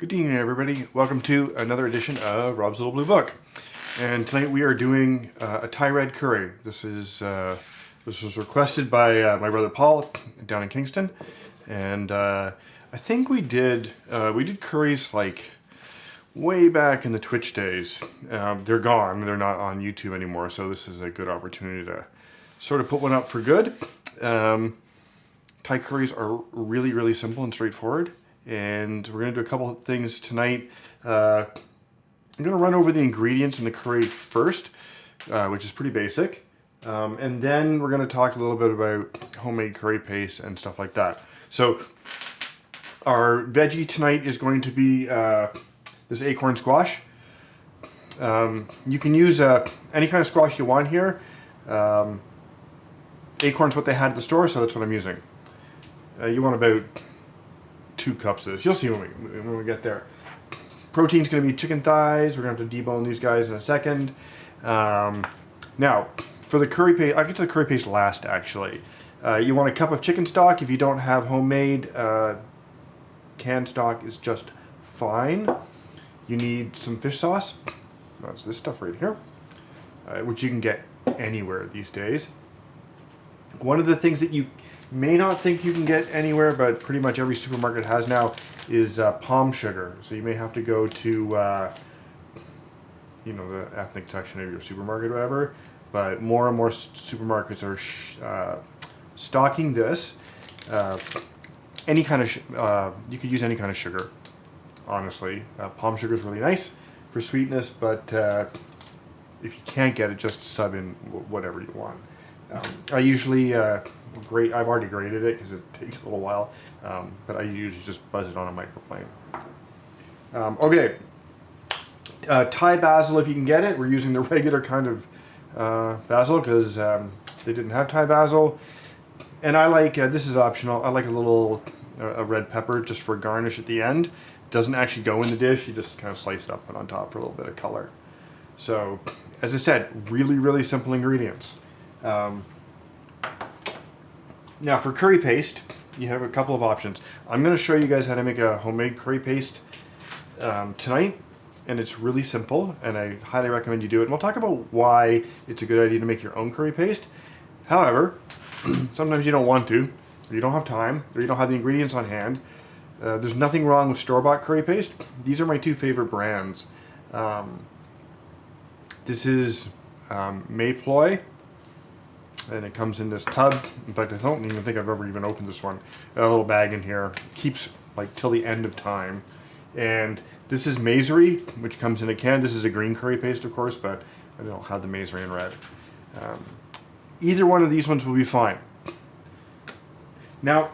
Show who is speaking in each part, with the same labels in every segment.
Speaker 1: Good evening, everybody. Welcome to another edition of Rob's Little Blue Book. And tonight we are doing a Thai red curry. This was requested by my brother Paul down in Kingston, and I think we did curries like way back in the Twitch days. They're gone; they're not on YouTube anymore. So this is a good opportunity to sort of put one up for good. Thai curries are really simple and straightforward. And we're going to do a couple of things tonight. I'm going to run over the ingredients in the curry first, which is pretty basic. And then we're going to talk a little bit about homemade curry paste and stuff like that. So our veggie tonight is going to be this acorn squash. You can use any kind of squash you want here. Acorn's what they had at the store, so that's what I'm using. You want about 2 cups of this. You'll see when we get there. Protein's going to be chicken thighs. We're going to have to debone these guys in a second. Now, for the curry paste, I'll get to the curry paste last, actually. You want a cup of chicken stock. If you don't have homemade, canned stock is just fine. You need some fish sauce. That's this stuff right here, which you can get anywhere these days. One of the things that you may not think you can get anywhere, but pretty much every supermarket has now, is palm sugar. So you may have to go to, the ethnic section of your supermarket or whatever. But more and more supermarkets are stocking this. Any kind of, you could use any kind of sugar, honestly. Palm sugar is really nice for sweetness, but if you can't get it, just sub in whatever you want. I usually I've already grated it because it takes a little while, but I usually just buzz it on a microplane. Okay, Thai basil, if you can get it. We're using the regular kind of basil because they didn't have Thai basil. And I like, this is optional, I like a red pepper just for garnish at the end. It doesn't actually go in the dish, you just kind of slice it up, put on top for a little bit of color. So, as I said, really simple ingredients. Now for curry paste, you have a couple of options. I'm going to show you guys how to make a homemade curry paste tonight, and it's really simple, and I highly recommend you do it. And we'll talk about why it's a good idea to make your own curry paste. However, sometimes you don't want to, or you don't have time, or you don't have the ingredients on hand. There's nothing wrong with store-bought curry paste. These are my 2 favorite brands. This is Mayploy. And it comes in this tub. In fact, I don't even think I've ever even opened this one. A little bag in here. Keeps like till the end of time. And this is Maizeri, which comes in a can. This is a green curry paste, of course, but I don't have the Maizeri in red. Either one of these ones will be fine. Now,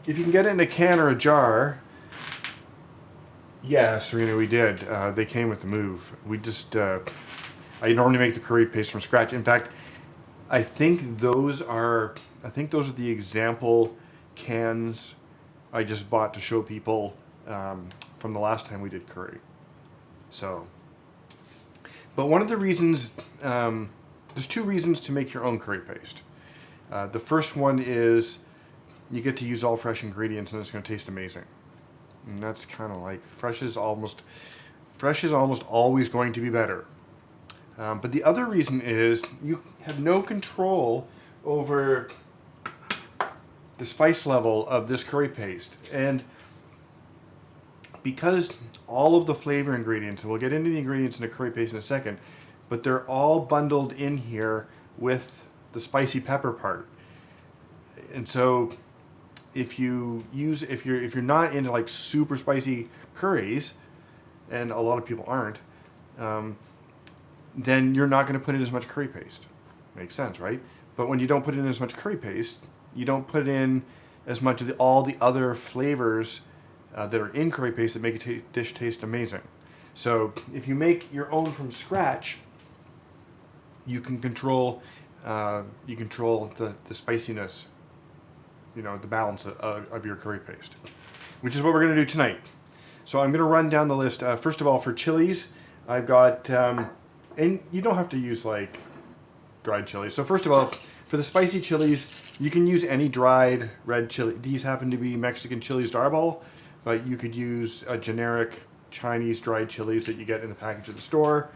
Speaker 1: if you can get it in a can or a jar, yes, Serena, we did. They came with the move. We just, I normally make the curry paste from scratch. In fact, I think those are the example cans I just bought to show people from the last time we did curry. So, but one of the reasons, there's 2 reasons to make your own curry paste. The first one is you get to use all fresh ingredients and it's going to taste amazing. And that's kind of like fresh is almost always going to be better. But the other reason is you have no control over the spice level of this curry paste. And because all of the flavor ingredients, and we'll get into the ingredients in the curry paste in a second, but they're all bundled in here with the spicy pepper part. And so if you're not into like super spicy curries, and a lot of people aren't, then you're not going to put in as much curry paste. Makes sense, right? But when you don't put in as much curry paste, you don't put in as much of all the other flavors that are in curry paste that make a dish taste amazing. So if you make your own from scratch, you can control the spiciness, the balance of your curry paste, which is what we're going to do tonight. So I'm going to run down the list. First of all, for chilies, I've got... and you don't have to use like dried chilies. So first of all, for the spicy chilies, you can use any dried red chili. These happen to be Mexican chilies d'arbol, but you could use a generic Chinese dried chilies that you get in the package at the store.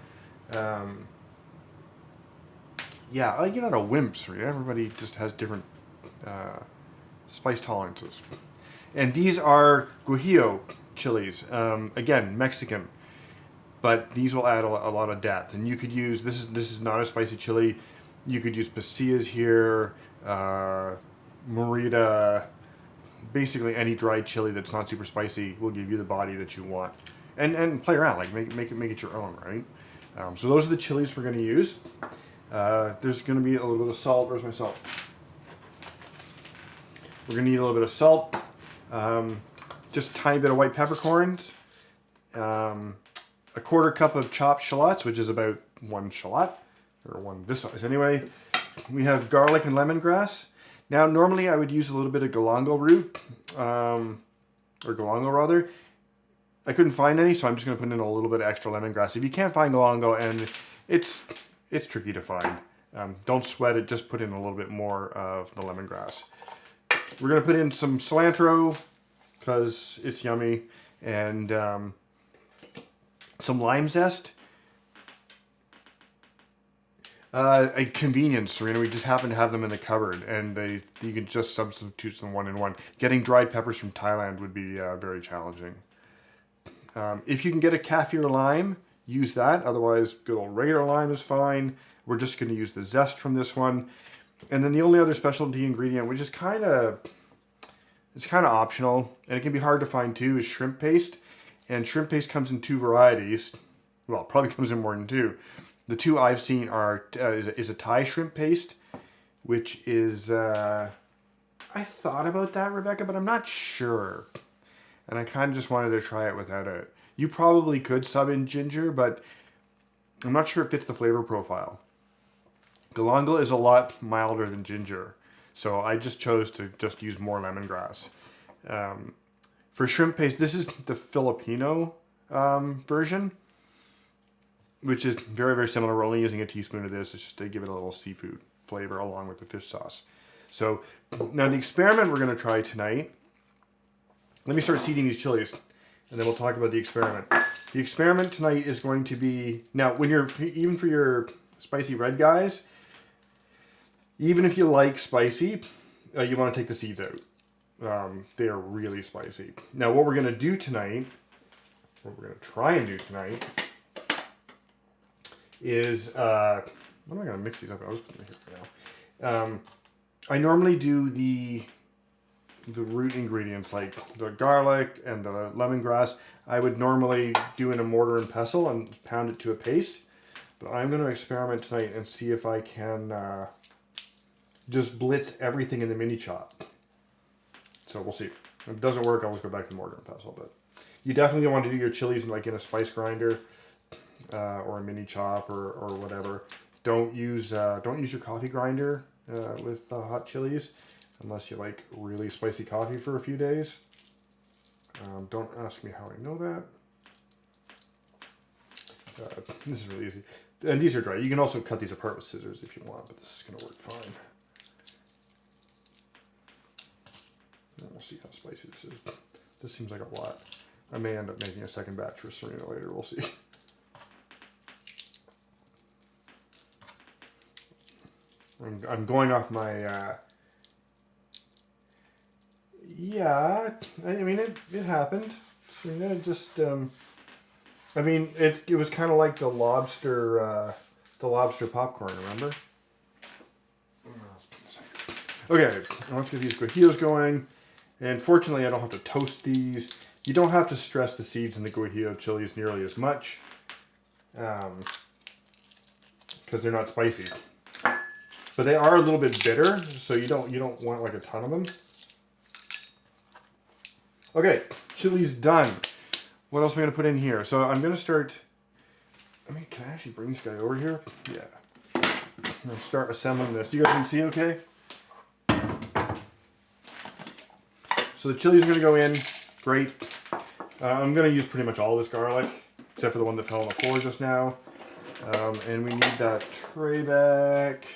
Speaker 1: Yeah, you're not a wimp, so everybody just has different spice tolerances. And these are guajillo chilies, again, Mexican, but these will add a lot of depth. And you could use, this is not a spicy chili, you could use pasillas here, morita, basically any dried chili that's not super spicy will give you the body that you want. And play around, like make it your own, right? So those are the chilies we're going to use. There's going to be a little bit of salt. Where's my salt? We're going to need a little bit of salt. Just a tiny bit of white peppercorns. A quarter cup of chopped shallots, which is about one shallot, or one this size anyway. We have garlic and lemongrass. Now, normally I would use a little bit of galangal root, or galangal rather. I couldn't find any, so I'm just going to put in a little bit of extra lemongrass. If you can't find galangal, and it's tricky to find, don't sweat it, just put in a little bit more of the lemongrass. We're going to put in some cilantro, because it's yummy, and some lime zest. A convenience, Serena. We just happen to have them in the cupboard, and you can just substitute them one in one. Getting dried peppers from Thailand would be very challenging. If you can get a kaffir lime, use that. Otherwise, good old regular lime is fine. We're just going to use the zest from this one. And then the only other specialty ingredient, which is kind of optional, and it can be hard to find too, is shrimp paste. And shrimp paste comes in two varieties. Well, probably comes in more than two. The two I've seen are is a Thai shrimp paste, which is I thought about that, Rebecca, but I'm not sure. And I kind of just wanted to try it without it. You probably could sub in ginger, but I'm not sure it fits the flavor profile. Galangal is a lot milder than ginger, so I just chose to just use more lemongrass. For shrimp paste, this is the Filipino version, which is very, very similar. We're only using a teaspoon of this. It's just to give it a little seafood flavor along with the fish sauce. So now the experiment we're going to try tonight, let me start seeding these chilies, and then we'll talk about the experiment. The experiment tonight is going to be, now when you're, even for your spicy red guys, even if you like spicy, you want to take the seeds out. They are really spicy. Now what we're going to do tonight, what we're going to try and do tonight, is, what am I going to mix these up? I'll just put them here for now. I normally do the root ingredients like the garlic and the lemongrass. I would normally do in a mortar and pestle and pound it to a paste. But I'm going to experiment tonight and see if I can just blitz everything in the mini chop. So we'll see. If it doesn't work, I'll just go back to mortar and pestle. But you definitely want to do your chilies in a spice grinder or a mini chop or whatever. Don't use your coffee grinder with hot chilies unless you like really spicy coffee for a few days. Don't ask me how I know that. This is really easy. And these are dry. You can also cut these apart with scissors if you want, but this is going to work fine. And we'll see how spicy this is. This seems like a lot. I may end up making a second batch for Serena later. We'll see. I'm going off my... yeah, I mean, it happened. Serena just... I mean, it was kind of like the lobster popcorn, remember? Okay, let's get these guajillos going. And fortunately, I don't have to toast these. You don't have to stress the seeds in the guajillo chilies nearly as much, because they're not spicy. But they are a little bit bitter, so you don't want like a ton of them. Okay, chili's done. What else am I going to put in here? So I'm going to start... I mean, can I actually bring this guy over here? Yeah. I'm going to start assembling this. You guys can see okay? So the chilies are going to go in. Great. I'm going to use pretty much all this garlic, except for the one that fell on the floor just now. And we need that tray back.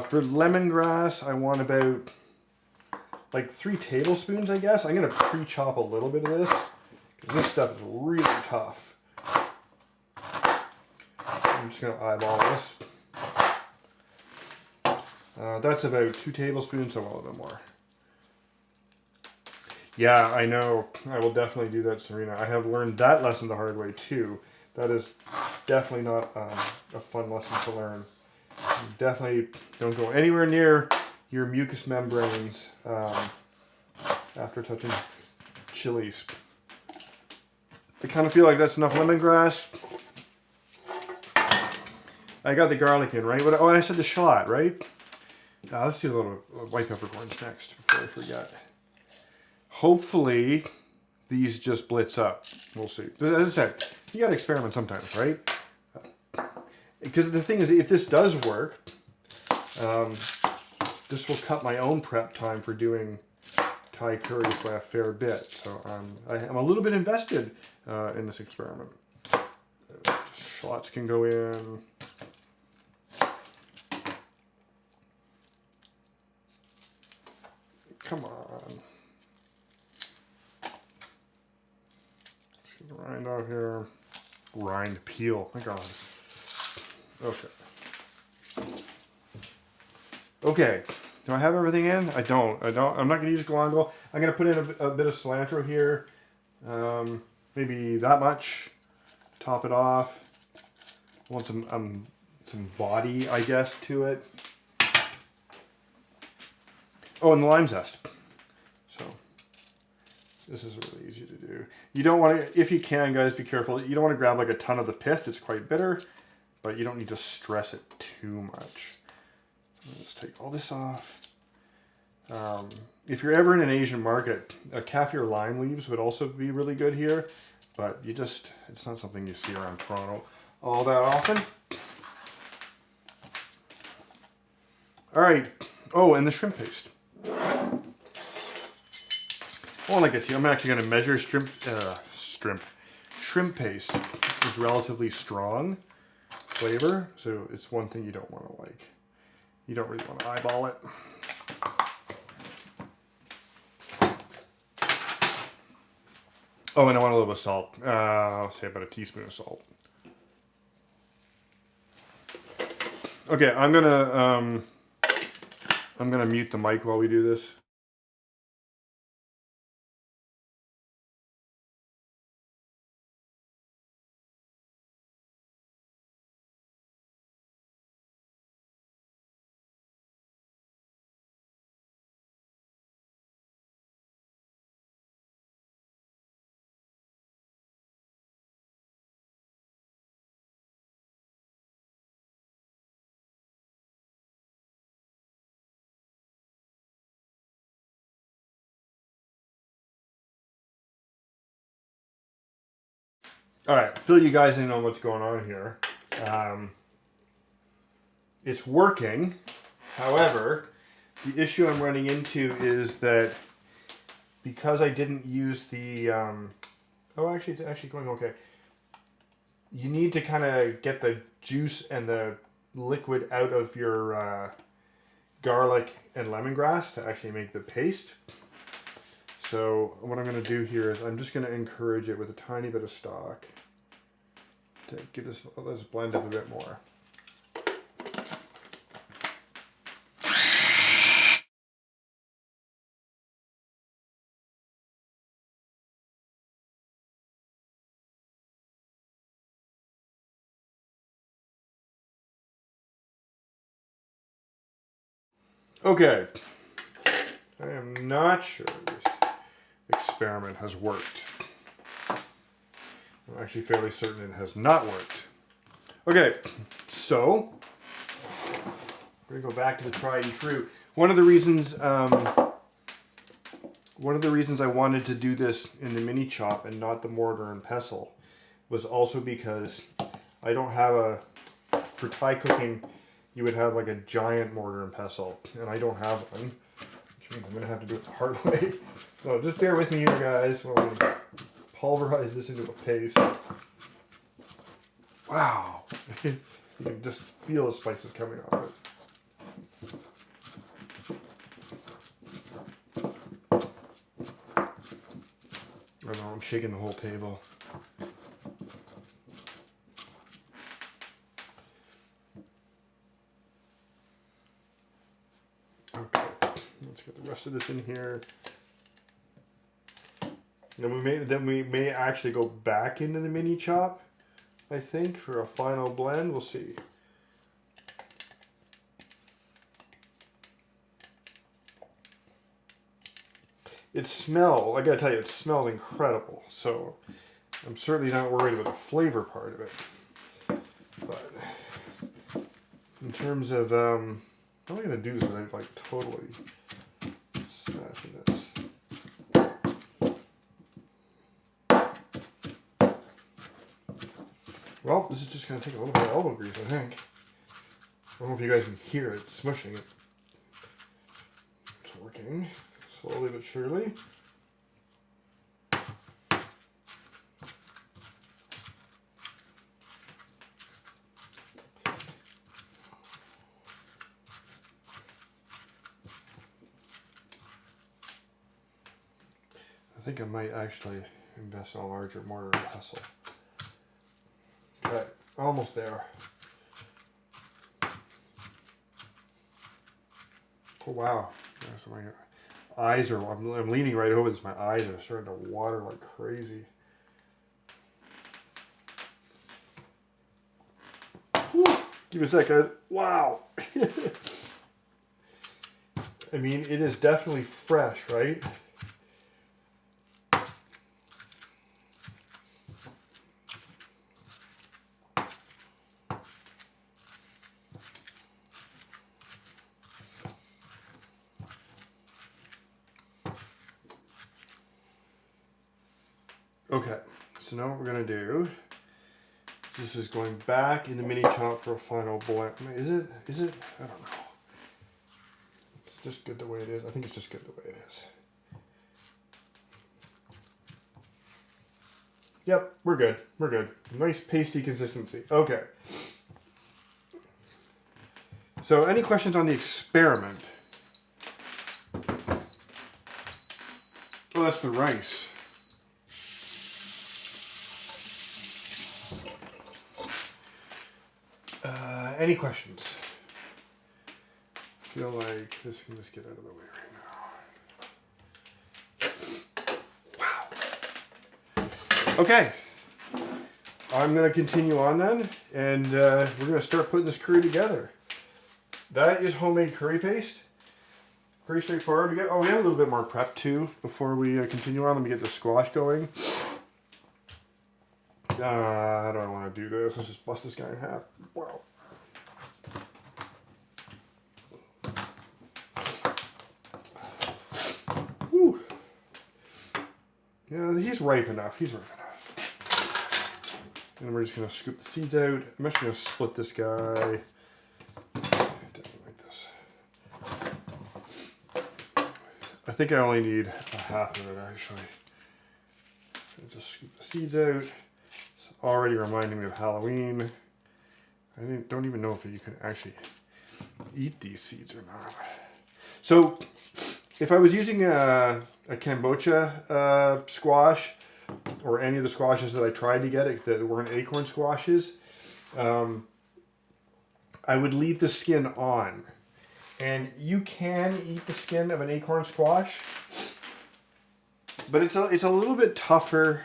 Speaker 1: For lemongrass, I want about like 3 tablespoons, I guess. I'm going to pre-chop a little bit of this because this stuff is really tough. I'm just going to eyeball this. That's about 2 tablespoons, so a little bit more. Yeah, I know. I will definitely do that, Serena. I have learned that lesson the hard way, too. That is definitely not a fun lesson to learn. You definitely don't go anywhere near your mucous membranes after touching chilies. I kind of feel like that's enough lemongrass. I got the garlic in, right? Oh, and I said the shallot, right? Let's do a little white peppercorns next before I forget. Hopefully, these just blitz up. We'll see. As I said, you got to experiment sometimes, right? Because the thing is, if this does work, this will cut my own prep time for doing Thai curries by a fair bit. So I'm a little bit invested in this experiment. Shallots can go in. Come on. Get the rind out here. Rind, peel. My God. Okay. Okay. Do I have everything in? I don't. I'm not going to use galangal. I'm going to put in a bit of cilantro here. Maybe that much. Top it off. I want some body, I guess, to it. Oh, and the lime zest. So, this is really easy to do. You don't want to, if you can, guys, be careful. You don't want to grab like a ton of the pith. It's quite bitter, but you don't need to stress it too much. Let's take all this off. If you're ever in an Asian market, kaffir lime leaves would also be really good here, but it's not something you see around Toronto all that often. All right. Oh, and the shrimp paste. Well, like I see, I'm actually going to measure shrimp paste is relatively strong flavor, so it's one thing you don't want to like. You don't really want to eyeball it. Oh, and I want a little bit of salt. I'll say about a teaspoon of salt. Okay, I'm gonna mute the mic while we do this. All right, fill you guys in on what's going on here. It's working. However, the issue I'm running into is that because I didn't use the... oh, actually, it's actually going okay. You need to kind of get the juice and the liquid out of your garlic and lemongrass to actually make the paste. So what I'm going to do here is I'm just going to encourage it with a tiny bit of stock to give this, let's blend up a bit more. Okay, I am not sure this experiment has worked. I'm actually fairly certain it has not worked. Okay, so we're gonna go back to the tried and true. One of the reasons I wanted to do this in the mini chop and not the mortar and pestle was also because I don't have for Thai cooking, you would have like a giant mortar and pestle, and I don't have one, which means I'm gonna have to do it the hard way. So just bear with me, you guys, while we pulverize this into a paste. Wow, you can just feel the spices coming off it. shaking the whole table. Okay, let's get the rest of this in here. Then we may actually go back into the mini chop, I think, for a final blend. We'll see. I gotta tell you, it smells incredible. So I'm certainly not worried about the flavor part of it. But in terms of, how am I gonna do this without like totally smashing this? Well, this is just gonna take a little bit of elbow grease, I think. I don't know if you guys can hear it smushing it. It's working. Slowly but surely. I think I might actually invest in a larger mortar and pestle. Okay, almost there. Oh wow. That's my eyes are, I'm leaning right over this. My eyes are starting to water like crazy. Whew. Give me a sec, guys. Wow. I mean, it is definitely fresh, right? Okay, so now what we're gonna do is this is going back in the mini chop for a final blend. Is it? I don't know. It's just good the way it is. I think it's just good the way it is. Yep, we're good. We're good. Nice pasty consistency. Okay. So any questions on the experiment? Oh, that's the rice. Any questions? I feel like this can just get out of the way right now. Wow. Okay. I'm going to continue on then, and we're going to start putting this curry together. That is homemade curry paste. Pretty straightforward. We have a little bit more prep too before we continue on. Let me get the squash going. How do I want to do this? Let's just bust this guy in half. Wow. Whew. Yeah, he's ripe enough. He's ripe enough. And we're just going to scoop the seeds out. I'm actually going to split this guy. Like this. I think I only need a half of it actually. Just scoop the seeds out. It's already reminding me of Halloween. I don't even know if you can actually eat these seeds or not. So if I was using a kombucha squash, or any of the squashes that I tried to get that weren't acorn squashes, I would leave the skin on. And you can eat the skin of an acorn squash, but it's a little bit tougher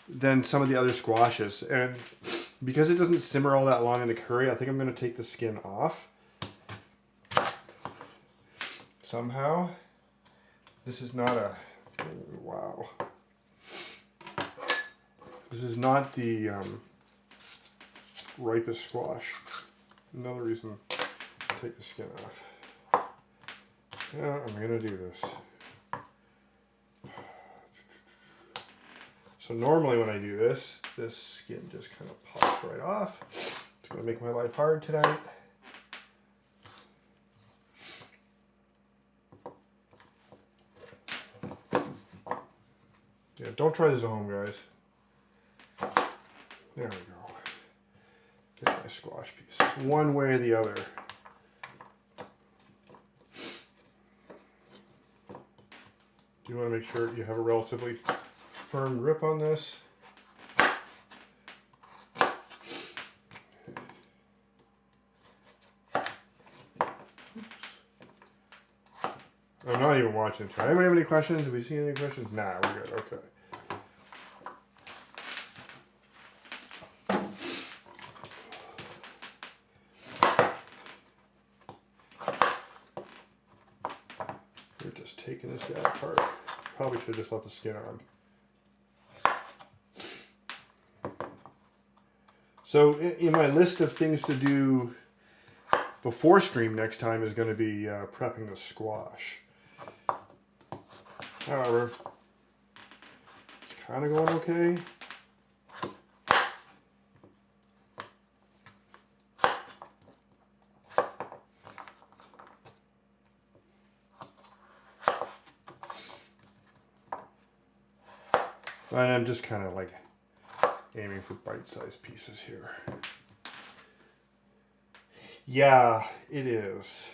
Speaker 1: than some of the other squashes. And because it doesn't simmer all that long in the curry, I think I'm going to take the skin off. Somehow. This is not a... Wow. This is not the ripest squash. Another reason to take the skin off. Yeah, I'm going to do this. So normally when I do this, this skin just kind of pops right off. It's going to make my life hard tonight. Yeah, don't try this at home, guys. There we go. Get my squash piece. One way or the other. You want to make sure you have a relatively firm grip on this. I'm not even watching it. Anybody have any questions? Have we seen any questions? Nah, we're good. Okay. We're just taking this guy apart. Probably should have just left the skin on. So in my list of things to do before stream next time is going to be prepping the squash. However, it's kind of going okay. And I'm just kind of like aiming for bite-sized pieces here. Yeah, it is.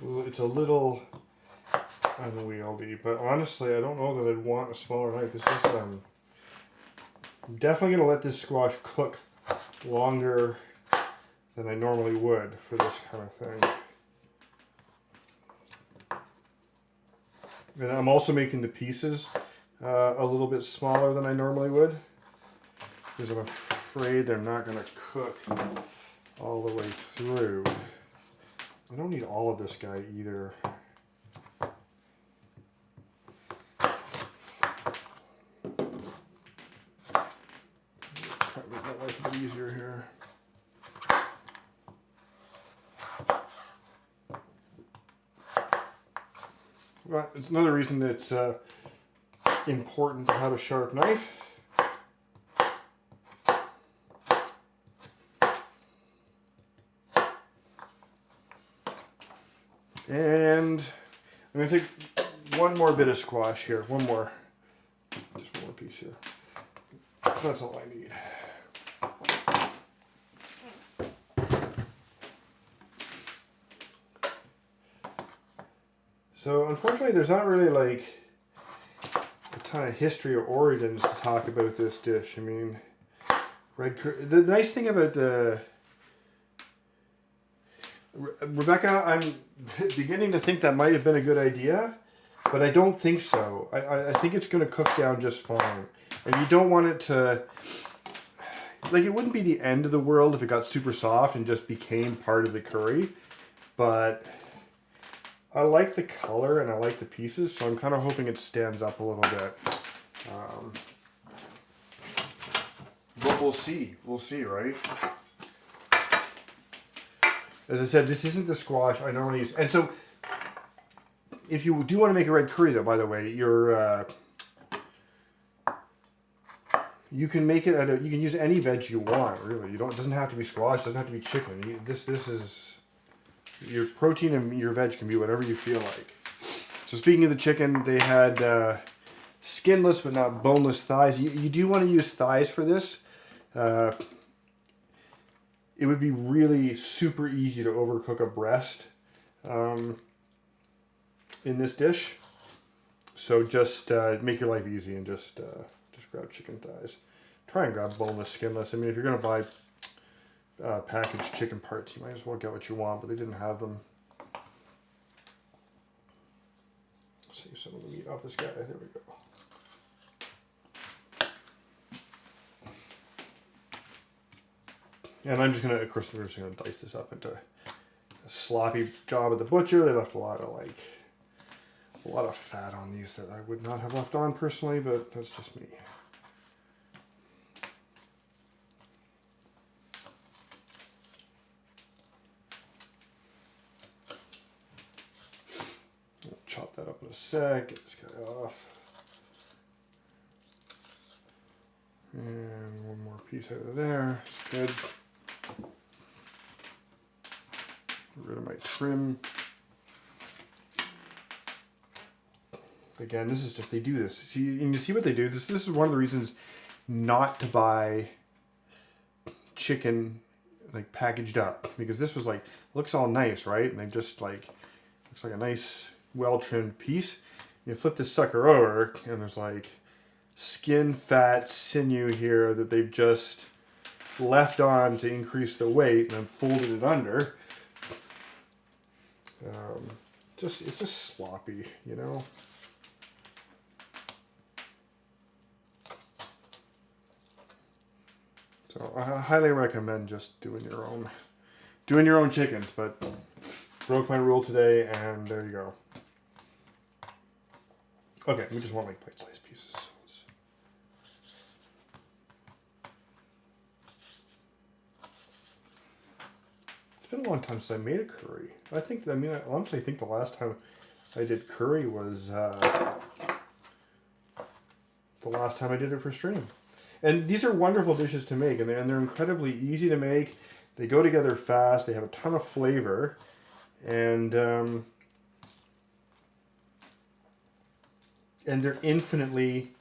Speaker 1: It's a little unwieldy, but honestly, I don't know that I'd want a smaller knife. This is, I'm definitely going to let this squash cook longer than I normally would for this kind of thing. And I'm also making the pieces a little bit smaller than I normally would, because I'm afraid they're not going to cook all the way through. I don't need all of this guy either. Try to make my life a bit easier here. Well, it's another reason it's important to have a sharp knife. And I'm going to take one more bit of squash here. Just one more piece here. That's all I need. So unfortunately there's not really like a ton of history or origins to talk about this dish. I mean, the nice thing about the Rebecca, I'm beginning to think that might have been a good idea, but I don't think so. I think it's going to cook down just fine. And you don't want it to, like, it wouldn't be the end of the world if it got super soft and just became part of the curry, but I like the color and I like the pieces, so I'm kind of hoping it stands up a little bit. But we'll see. We'll see, right? As I said, this isn't the squash I normally use. And so, if you do want to make a red curry, though, by the way, you can make it you can use any veg you want, really. It doesn't have to be squash, it doesn't have to be chicken. This is, your protein and your veg can be whatever you feel like. So speaking of the chicken, they had skinless but not boneless thighs. You do want to use thighs for this. It would be really super easy to overcook a breast in this dish. So just make your life easy and just grab chicken thighs. Try and grab boneless, skinless. I mean, if you're going to buy packaged chicken parts, you might as well get what you want, but they didn't have them. Save some of the meat off this guy. There we go. And I'm just going to, of course, we're just going to dice this up into a sloppy job at the butcher. They left a lot of fat on these that I would not have left on personally, but that's just me. I'll chop that up in a sec, get this guy off. And one more piece out of there. It's good. Get rid of my trim. Again, this is just, they do this. See, and you see what they do? This is one of the reasons not to buy chicken like packaged up, because this was like, looks all nice, right? And they just like Looks like a nice, well-trimmed piece. You flip this sucker over, and there's like skin, fat, sinew here that they've just left on to increase the weight, and then folded it under. It's just sloppy, you know. So I highly recommend just doing your own chickens. But broke my rule today, and there you go. Okay, we just want like bite-sized pieces. It's been a long time since I made a curry. I honestly think the last time I did curry was the last time I did it for stream. And these are wonderful dishes to make, and they're incredibly easy to make. They go together fast. They have a ton of flavor, and they're infinitely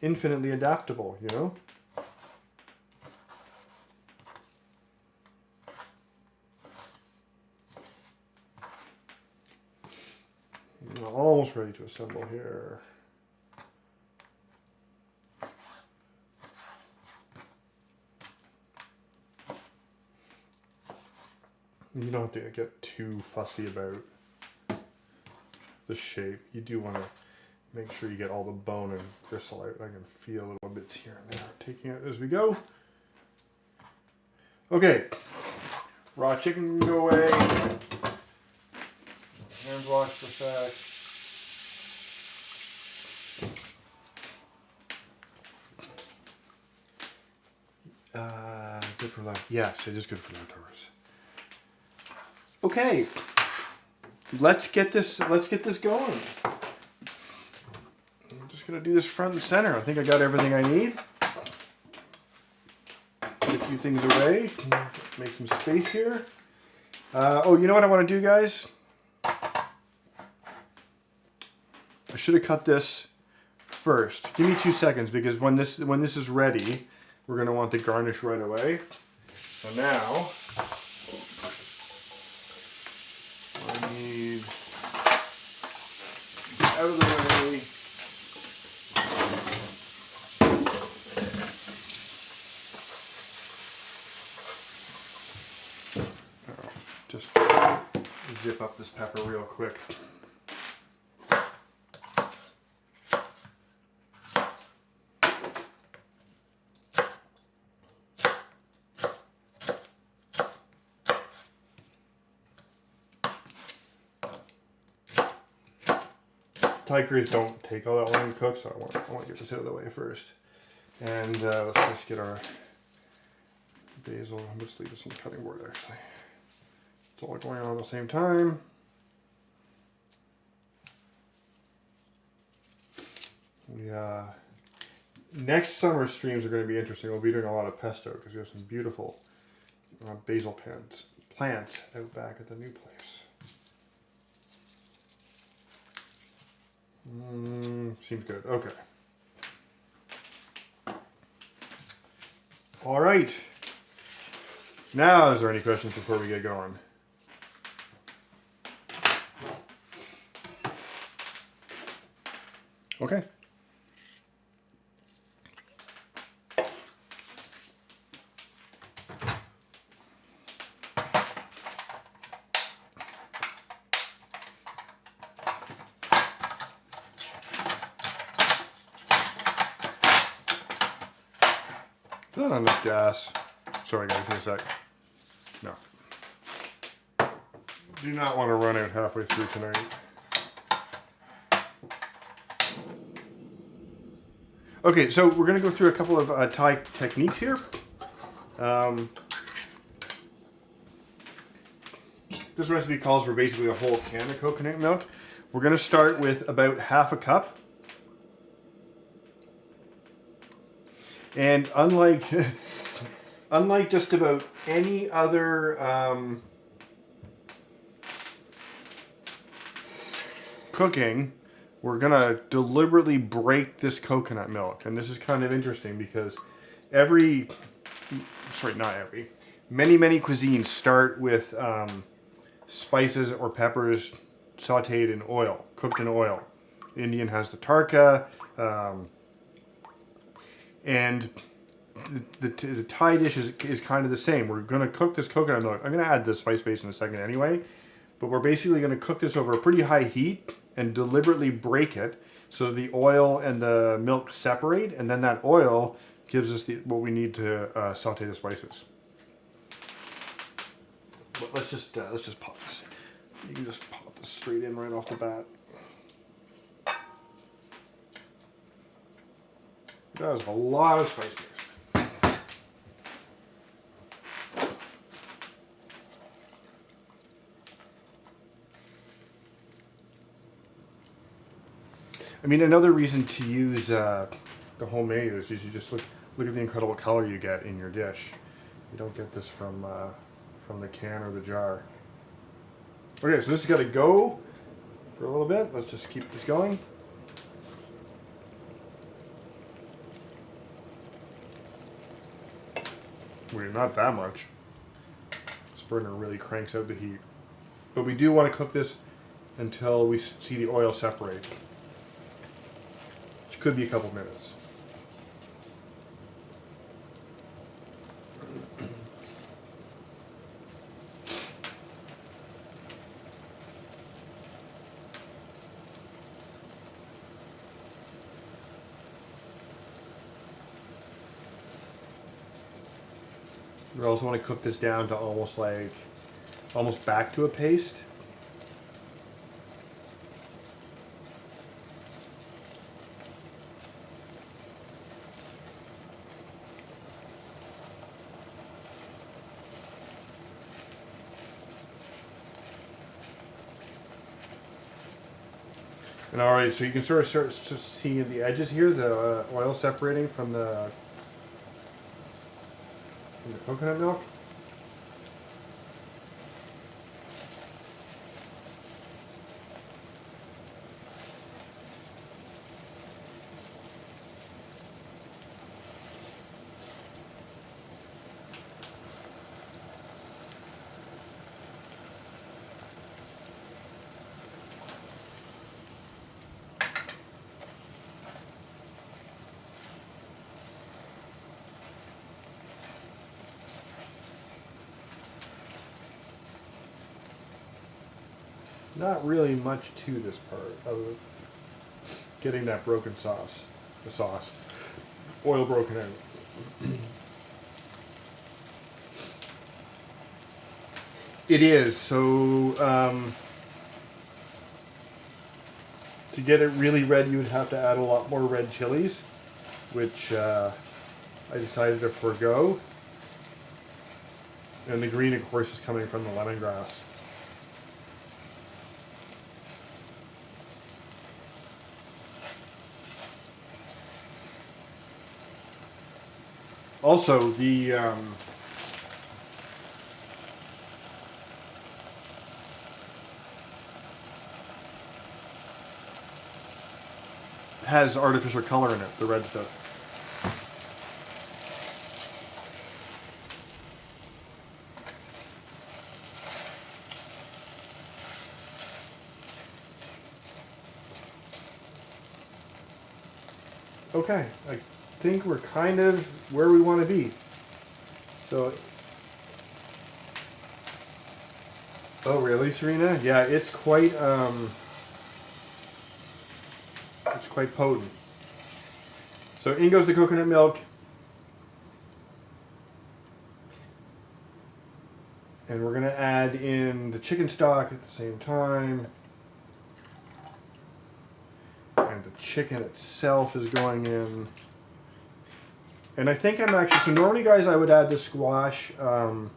Speaker 1: adaptable, you know? I'm almost ready to assemble here. You don't have to get too fussy about the shape. You do want to make sure you get all the bone and gristle out. I can feel little bits here and there. Taking it as we go. Okay. Raw chicken can go away. Hands washed for a sec. Good for left. Yes, it is good for leftovers. Okay, let's get this going. I'm just gonna do this front and center. I think I got everything I need. Put a few things away. Make some space here. Oh, you know what I want to do, guys? I should have cut this first. Give me 2 seconds, because when this is ready, we're gonna want the garnish right away. So now. Out of the way. Just zip up this pepper real quick. Thai curries don't take all that long to cook, so I want to get this out of the way first. And let's just get our basil. I'm just leave this on the cutting board actually. It's all going on at the same time. Yeah. Next summer streams are going to be interesting. We'll be doing a lot of pesto because we have some beautiful basil plants out back at the new place. Seems good. Okay. All right. Now, is there any questions before we get going? Okay. Not on enough gas. Sorry guys, give me a sec. No. Do not want to run out halfway through tonight. Okay, so we're going to go through a couple of Thai techniques here. This recipe calls for basically a whole can of coconut milk. We're going to start with about half a cup. And unlike just about any other cooking, we're gonna deliberately break this coconut milk. And this is kind of interesting because many cuisines start with spices or peppers sauteed in oil, cooked in oil. Indian has the tarka, and the Thai dish is kind of the same. We're going to cook this coconut milk. I'm going to add the spice base in a second anyway, but we're basically going to cook this over a pretty high heat and deliberately break it so the oil and the milk separate, and then that oil gives us what we need to saute the spices. But let's just pop this. You can just pop this straight in right off the bat. That was a lot of spice base. I mean, another reason to use the homemade is you just look at the incredible color you get in your dish. You don't get this from the can or the jar. Okay, so this has got to go for a little bit. Let's just keep this going. Wait, not that much. This burner really cranks out the heat. But we do want to cook this until we see the oil separate. Which could be a couple minutes. We also want to cook this down to almost back to a paste. And all right, so you can sort of start to see the edges here, the oil separating from the coconut milk. Not really much to this part, other than getting that broken sauce, oil broken out. It is, so to get it really red you would have to add a lot more red chilies, which I decided to forego. And the green, of course, is coming from the lemongrass. Also, the has artificial color in it, the red stuff. Okay, I think we're kind of where we want to be. So, oh really, Serena? Yeah, it's quite potent. So in goes the coconut milk. And we're gonna add in the chicken stock at the same time. And the chicken itself is going in. And I think I'm actually, so normally guys I would add the squash, I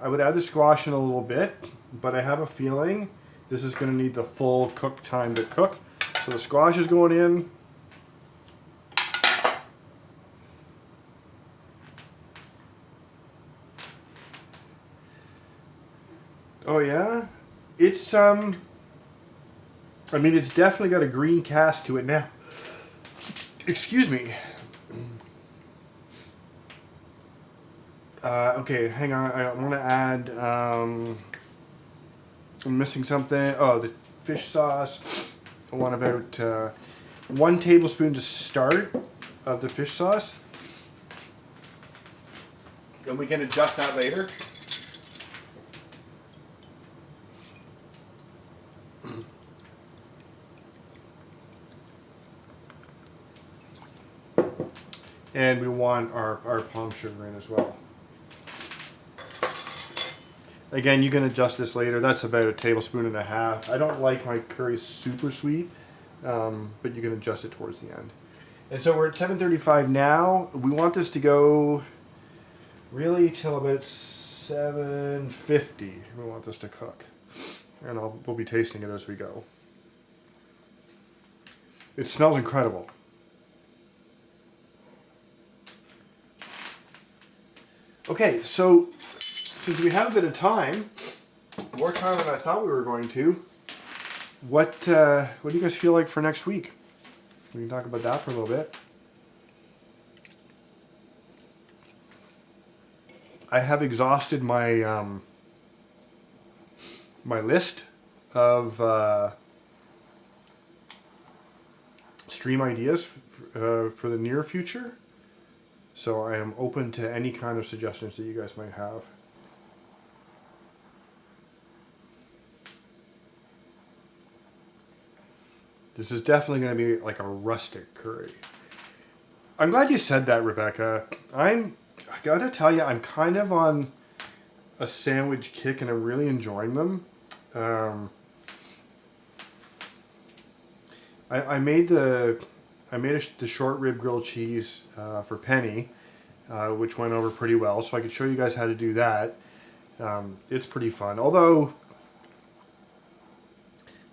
Speaker 1: would add the squash in a little bit, but I have a feeling this is going to need the full cook time to cook. So the squash is going in. Oh yeah? It's, I mean it's definitely got a green cast to it now. Excuse me. Okay, hang on. I want to add. I'm missing something. Oh, the fish sauce. I want about 1 tablespoon to start of the fish sauce. And we can adjust that later. And we want our palm sugar in as well. Again, you can adjust this later. That's about 1.5 tablespoons. I don't like my curry super sweet, but you can adjust it towards the end. And so we're at 7:35 now. We want this to go really till about 7:50. We want this to cook. And we'll be tasting it as we go. It smells incredible. Okay, so since we have a bit of time, more time than I thought we were going to, what do you guys feel like for next week? We can talk about that for a little bit. I have exhausted my my list of stream ideas for the near future. So I am open to any kind of suggestions that you guys might have. This is definitely going to be like a rustic curry. I'm glad you said that, Rebecca. I gotta tell you, I'm kind of on a sandwich kick and I'm really enjoying them. I made the short rib grilled cheese for Penny, which went over pretty well. So I could show you guys how to do that. It's pretty fun. Although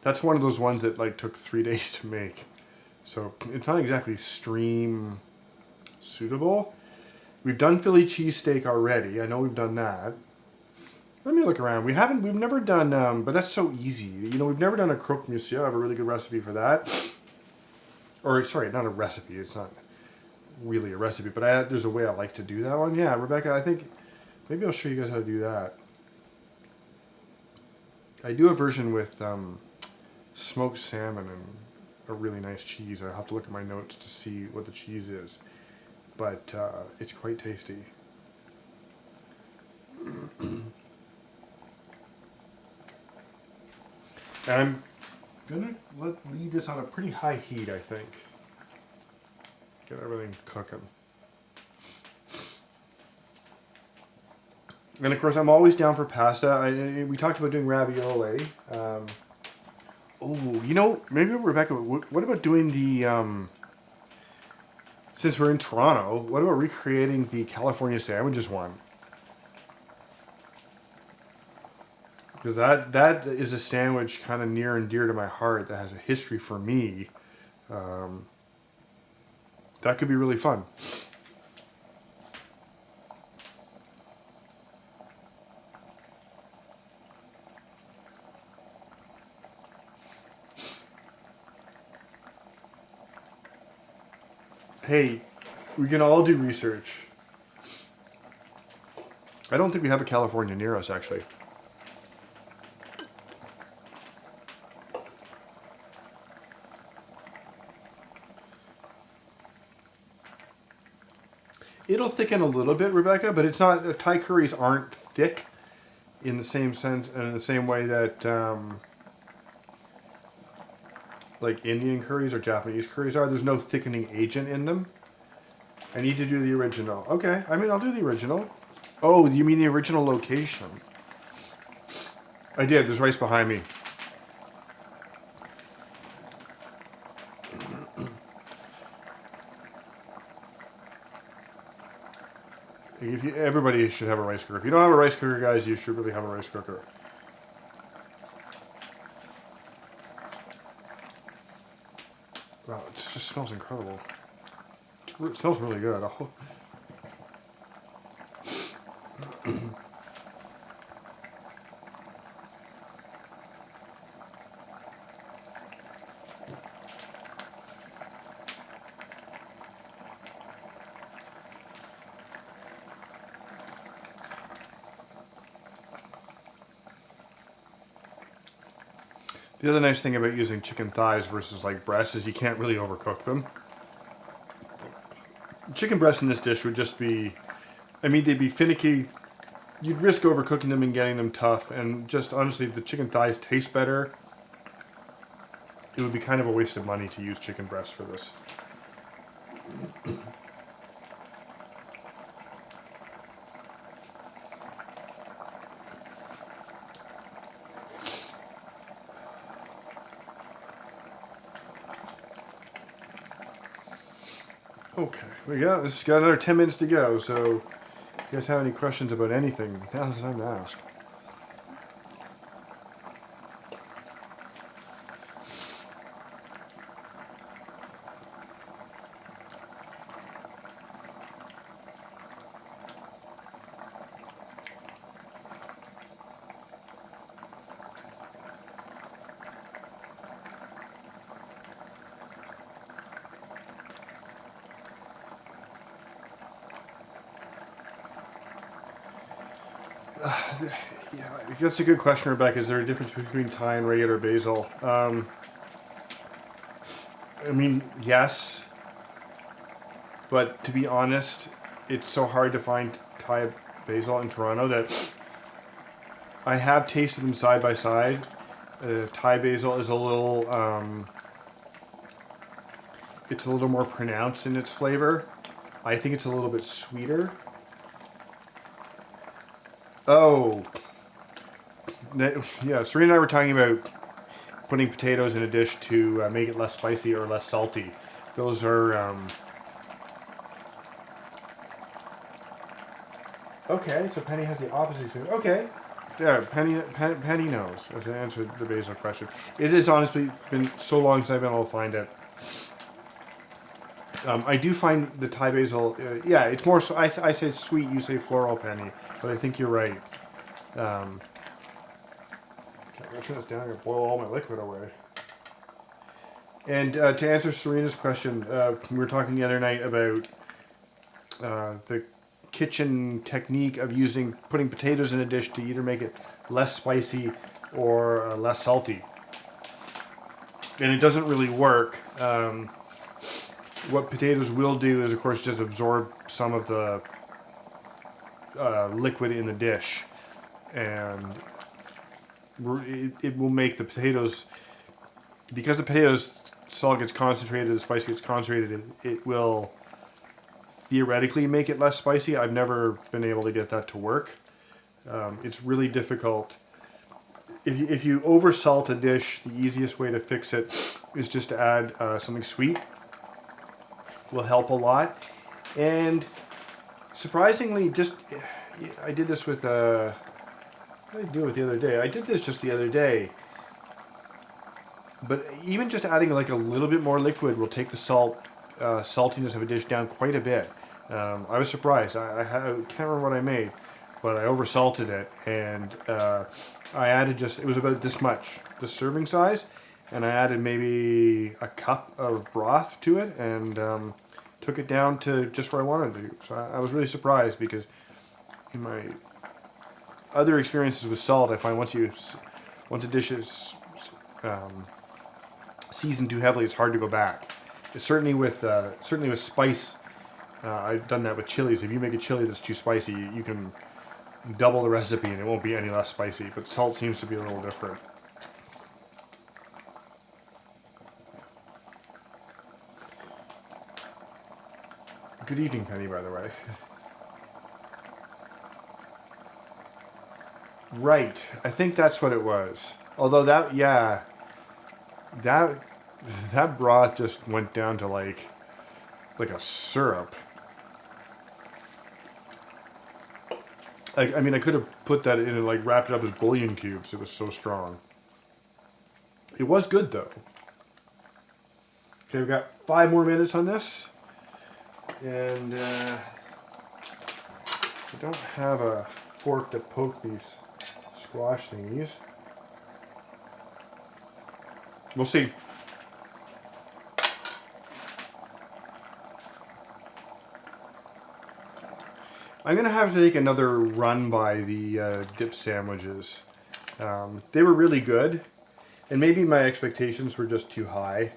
Speaker 1: that's one of those ones that like took 3 days to make. So it's not exactly stream suitable. We've done Philly cheesesteak already. I know we've done that. Let me look around. We've never done, but that's so easy. You know, we've never done a croque monsieur. I have a really good recipe for that. Or, sorry, not a recipe. It's not really a recipe, but there's a way I like to do that one. Yeah, Rebecca, I think maybe I'll show you guys how to do that. I do a version with smoked salmon and a really nice cheese. I have to look at my notes to see what the cheese is, but it's quite tasty. And I'm gonna leave this on a pretty high heat, I think. Get everything cooking. And of course, I'm always down for pasta. We talked about doing ravioli. Oh, you know, maybe Rebecca, what about doing the, since we're in Toronto, what about recreating the California sandwiches one? Because that is a sandwich kind of near and dear to my heart that has a history for me. That could be really fun. Hey, we can all do research. I don't think we have a California near us, actually. It'll thicken a little bit, Rebecca, but it's not. Thai curries aren't thick in the same sense and in the same way that like Indian curries or Japanese curries are. There's no thickening agent in them. I need to do the original. Okay, I mean, I'll do the original. Oh, you mean the original location? I did. There's rice behind me. Everybody should have a rice cooker. If you don't have a rice cooker, guys, you should really have a rice cooker. Wow, it just smells incredible. It smells really good. Oh. The other nice thing about using chicken thighs versus like breasts is you can't really overcook them. Chicken breasts in this dish would just be, I mean, they'd be finicky. You'd risk overcooking them and getting them tough, and just honestly, the chicken thighs taste better. It would be kind of a waste of money to use chicken breasts for this. Okay, this has got another 10 minutes to go, so if you guys have any questions about anything, now's the time to ask. Yeah, that's a good question, Rebecca. Is there a difference between Thai and regular basil? I mean, yes. But to be honest, it's so hard to find Thai basil in Toronto that I have tasted them side by side. Thai basil is a little, it's a little more pronounced in its flavor. I think it's a little bit sweeter. Oh, yeah. Serena and I were talking about putting potatoes in a dish to make it less spicy or less salty. Those are okay. So Penny has the opposite experience. Okay, yeah. Penny knows. As I answered the basil question, it has honestly been so long since I've been able to find it. I do find the Thai basil. Yeah, it's more. So I say sweet. You say floral, Penny. But I think you're right. Okay, I'm gonna turn this down. I'm gonna boil all my liquid away. And to answer Serena's question, we were talking the other night about the kitchen technique of putting potatoes in a dish to either make it less spicy or less salty. And it doesn't really work. What potatoes will do is, of course, just absorb some of the liquid in the dish, and it will make the potatoes, because the potatoes salt gets concentrated, the spice gets concentrated, it will theoretically make it less spicy. I've never been able to get that to work. It's really difficult. If you over salt a dish, the easiest way to fix it is just to add something sweet. Will help a lot. And surprisingly, I did this with what did I do it the other day? I did this just the other day. But even just adding like a little bit more liquid will take the saltiness of a dish down quite a bit. I was surprised. I can't remember what I made, but I oversalted it, and I added it was about this much, the serving size, and I added maybe a cup of broth to it, and took it down to just where I wanted to. So I was really surprised, because in my other experiences with salt, I find once a dish is seasoned too heavily, it's hard to go back. Certainly with spice, I've done that with chilies. If you make a chili that's too spicy, you can double the recipe and it won't be any less spicy. But salt seems to be a little different. Good evening, Penny, by the way. Right, I think that's what it was. Although that broth just went down to like a syrup. I mean, I could have put that in and like wrapped it up as bouillon cubes. It was so strong. It was good though. Okay, we've got 5 more minutes on this. And I don't have a fork to poke these squash thingies. We'll see. I'm going to have to take another run by the dip sandwiches. They were really good. And maybe my expectations were just too high.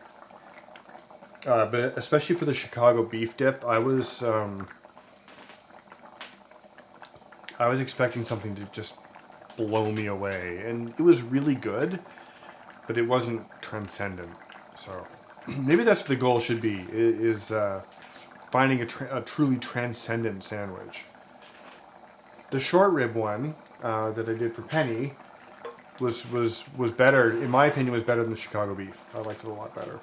Speaker 1: But especially for the Chicago beef dip, I was expecting something to just blow me away, and it was really good, but it wasn't transcendent. So maybe that's what the goal should be: is finding a truly transcendent sandwich. The short rib one that I did for Penny was better, in my opinion, was better than the Chicago beef. I liked it a lot better.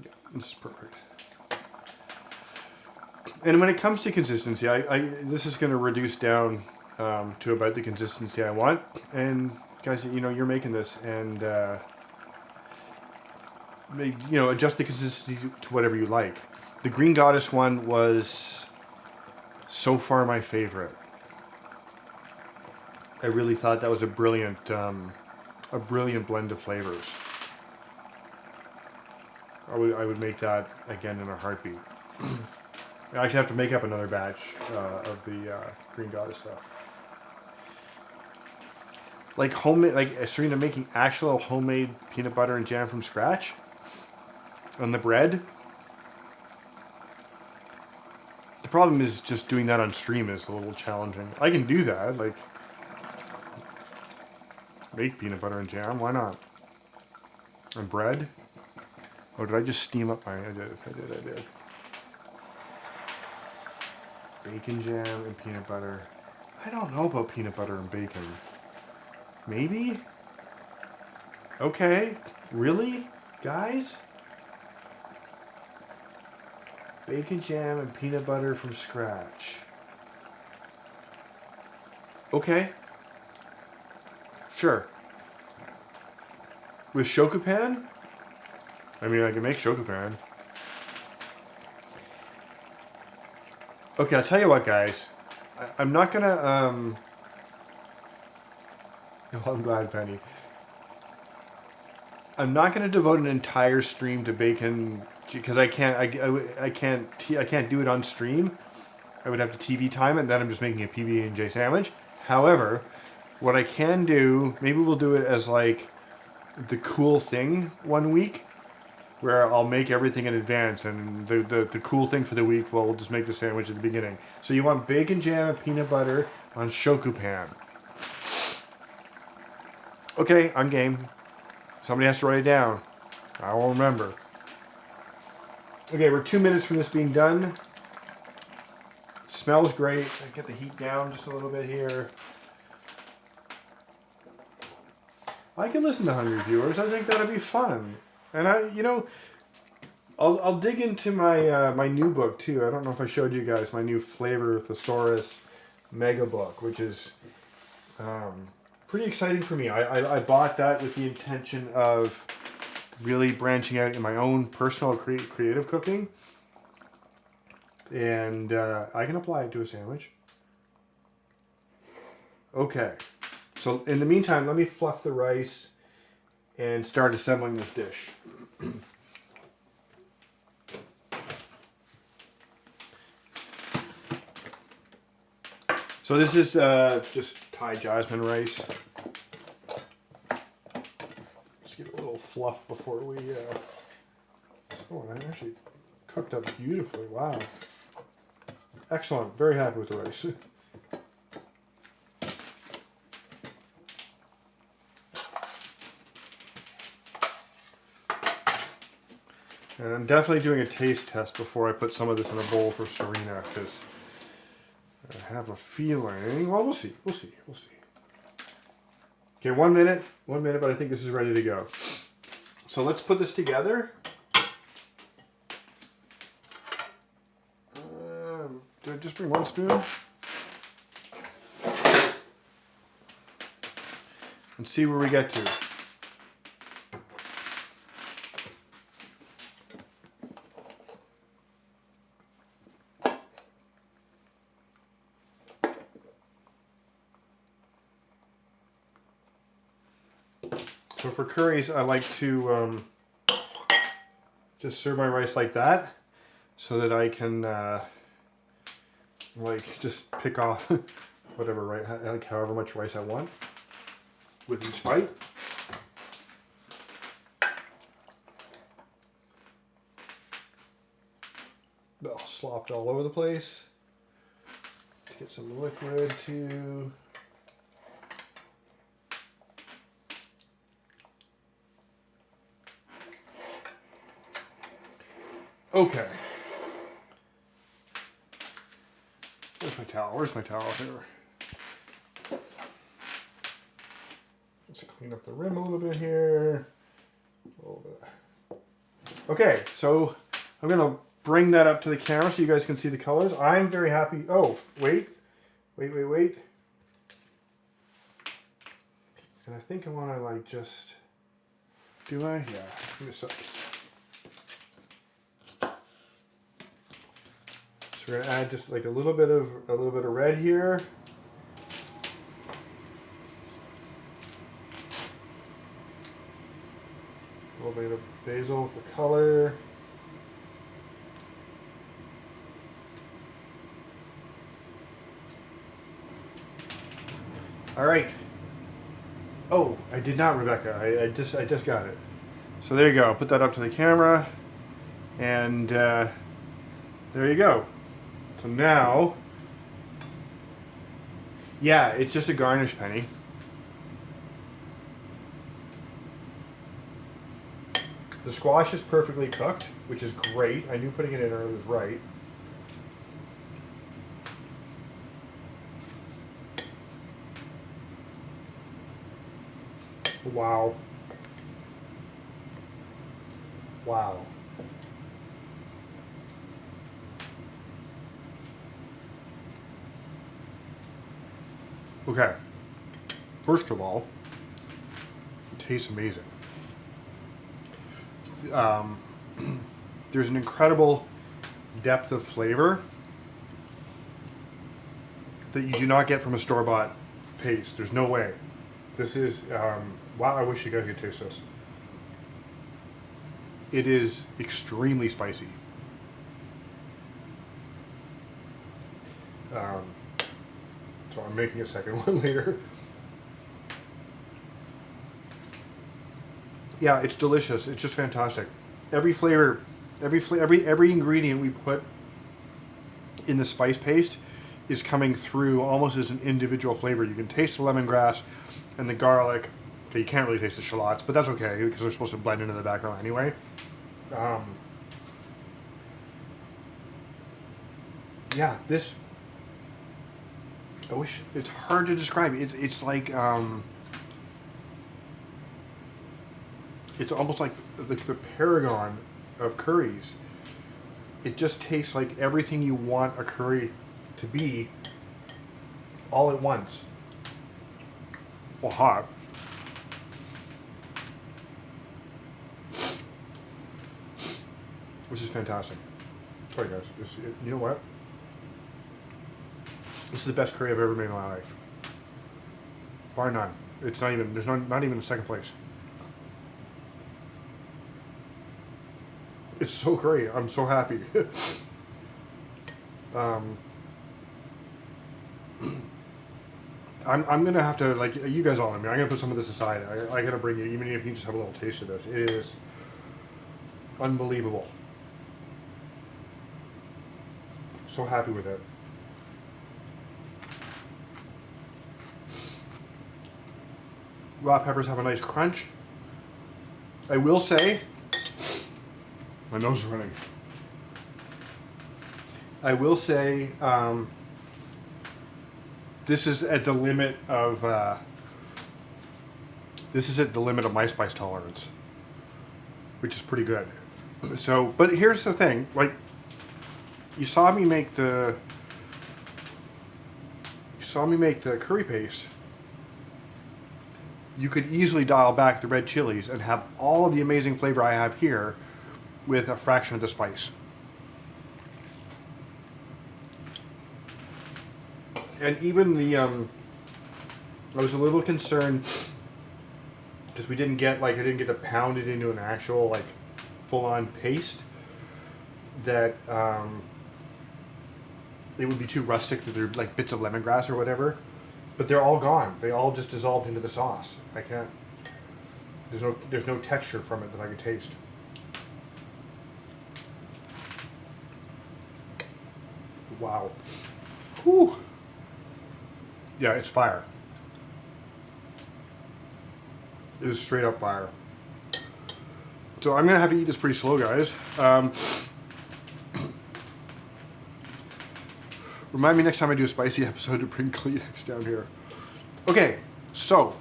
Speaker 1: Yeah, this is perfect. And when it comes to consistency, this is going to reduce down to about the consistency I want. And guys, you know, you're making this, and you know, adjust the consistency to whatever you like. The Green Goddess one was so far my favorite. I really thought that was a brilliant blend of flavors. I would make that again in a heartbeat. I actually have to make up another batch of the Green Goddess stuff. Like homemade, like Serena making actual homemade peanut butter and jam from scratch on the bread. The problem is just doing that on stream is a little challenging. I can do that, like make peanut butter and jam. Why not? And bread. Oh, did I just steam up my? I did. Bacon jam and peanut butter. I don't know about peanut butter and bacon. Maybe? Okay. Really? Guys? Bacon jam and peanut butter from scratch. Okay. Sure. With Shokupan? I mean, I can make Shokupan. Okay, I'll tell you what, guys. I'm not gonna, oh, I'm glad, Penny. I'm not gonna devote an entire stream to bacon because I can't do it on stream. I would have to TV time it, and then I'm just making a PB&J sandwich. However, what I can do, maybe we'll do it as like the cool thing one week, where I'll make everything in advance, and the cool thing for the week, well, we'll just make the sandwich at the beginning. So you want bacon jam and peanut butter on Shokupan. Okay, I'm game. Somebody has to write it down. I will remember. Okay, we're 2 minutes from this being done. It smells great. Get the heat down just a little bit here. I can listen to hungry viewers. I think that'd be fun. And I'll dig into my my new book too. I don't know if I showed you guys my new Flavor Thesaurus mega book, which is pretty exciting for me. I bought that with the intention of really branching out in my own personal creative cooking, and I can apply it to a sandwich. Okay, so in the meantime, let me fluff the rice and start assembling this dish. So this is just Thai jasmine rice. Let's get a little fluff before we... Oh, that actually cooked up beautifully. Wow. Excellent. Very happy with the rice. And I'm definitely doing a taste test before I put some of this in a bowl for Serena, because I have a feeling... Well, we'll see. We'll see. We'll see. Okay, 1 minute. 1 minute, but I think this is ready to go. So let's put this together. Did I just bring 1 spoon? And see where we get to. So for curries, I like to just serve my rice like that. so that I can like just pick off whatever, right, like however much rice I want with each bite. All slopped all over the place. Let's get some liquid too. Okay. Where's my towel? Where's my towel here? Let's clean up the rim a little bit here. A little bit. Okay, so I'm gonna bring that up to the camera so you guys can see the colors. I'm very happy. Oh, wait. And I think I want to like just, do I? Yeah, give me a sec. So we're gonna add just like a little bit of red here. A little bit of basil for color. All right. Oh, I did not, Rebecca. I just got it. So there you go. I'll put that up to the camera, and there you go. So now, yeah, it's just a garnish penny. The squash is perfectly cooked, which is great. I knew putting it in early was right. Wow. Wow. Okay. First of all, it tastes amazing. There's an incredible depth of flavor that you do not get from a store-bought paste. There's no way. This is, wow, I wish you guys could taste this. It is extremely spicy. So I'm making a second one later. Yeah, it's delicious. It's just fantastic. Every flavor, every ingredient we put in the spice paste is coming through almost as an individual flavor. You can taste the lemongrass and the garlic. Okay, you can't really taste the shallots, but that's okay because they're supposed to blend into the background anyway. Yeah, this. I wish it's hard to describe. It's like it's almost like the paragon of curries. It just tastes like everything you want a curry to be, all at once. Well, hot. Which is fantastic. Sorry guys, you know what? This is the best curry I've ever made in my life. Bar none. It's not even, there's not even a second place. It's so great. I'm so happy. I'm gonna have to, like, you guys all know me. I'm gonna put some of this aside. I gotta bring you, even if you just have a little taste of this. It is unbelievable. So happy with it. Raw peppers have a nice crunch. I will say, my nose is running. I will say, this is at the limit of my spice tolerance, which is pretty good. So, but here's the thing, like, you saw me make the curry paste. You could easily dial back the red chilies and have all of the amazing flavor I have here with a fraction of the spice. And even the, I was a little concerned because I didn't get to pound it into an actual, like, full-on paste. that it would be too rustic, that they're like bits of lemongrass or whatever. But they're all gone. They all just dissolved into the sauce. I can't. There's no texture from it that I can taste. Wow. Whew. Yeah, it's fire. It is straight up fire. So I'm gonna have to eat this pretty slow, guys. Remind me next time I do a spicy episode to bring Kleenex down here. Okay, so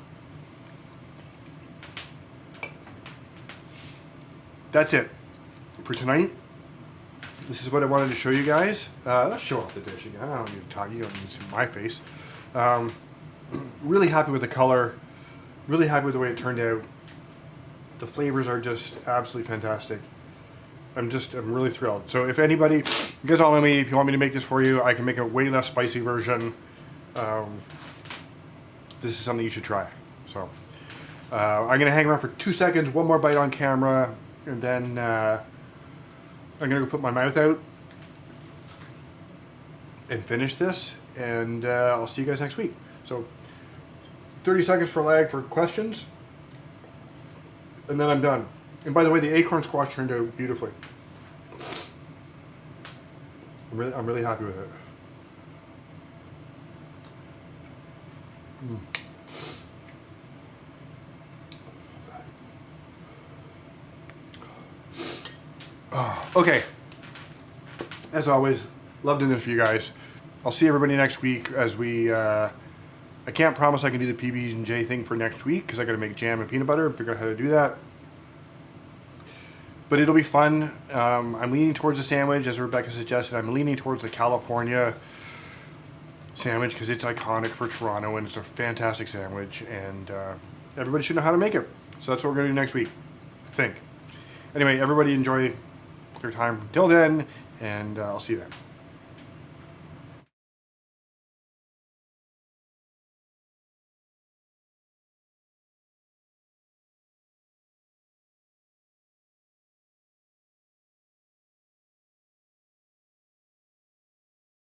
Speaker 1: that's it for tonight. This is what I wanted to show you guys. Let's show off the dish again. I don't need to talk. You don't need to see my face. Really happy with the color. Really happy with the way it turned out. The flavors are just absolutely fantastic. I'm really thrilled. So if anybody, you guys all know me, if you want me to make this for you, I can make a way less spicy version. This is something you should try. So I'm gonna hang around for 2 seconds, one more bite on camera, and then I'm gonna go put my mouth out and finish this, and I'll see you guys next week. So 30 seconds for lag for questions, and then I'm done. And by the way, the acorn squash turned out beautifully. I'm really happy with it. Oh, okay. As always, love doing this for you guys. I'll see everybody next week as we. I can't promise I can do the PB&J thing for next week because I got to make jam and peanut butter and figure out how to do that. But it'll be fun. I'm leaning towards the sandwich, as Rebecca suggested. I'm leaning towards the California sandwich because it's iconic for Toronto and it's a fantastic sandwich, and everybody should know how to make it. So that's what we're going to do next week, I think. Anyway, everybody enjoy your time until then, and I'll see you then.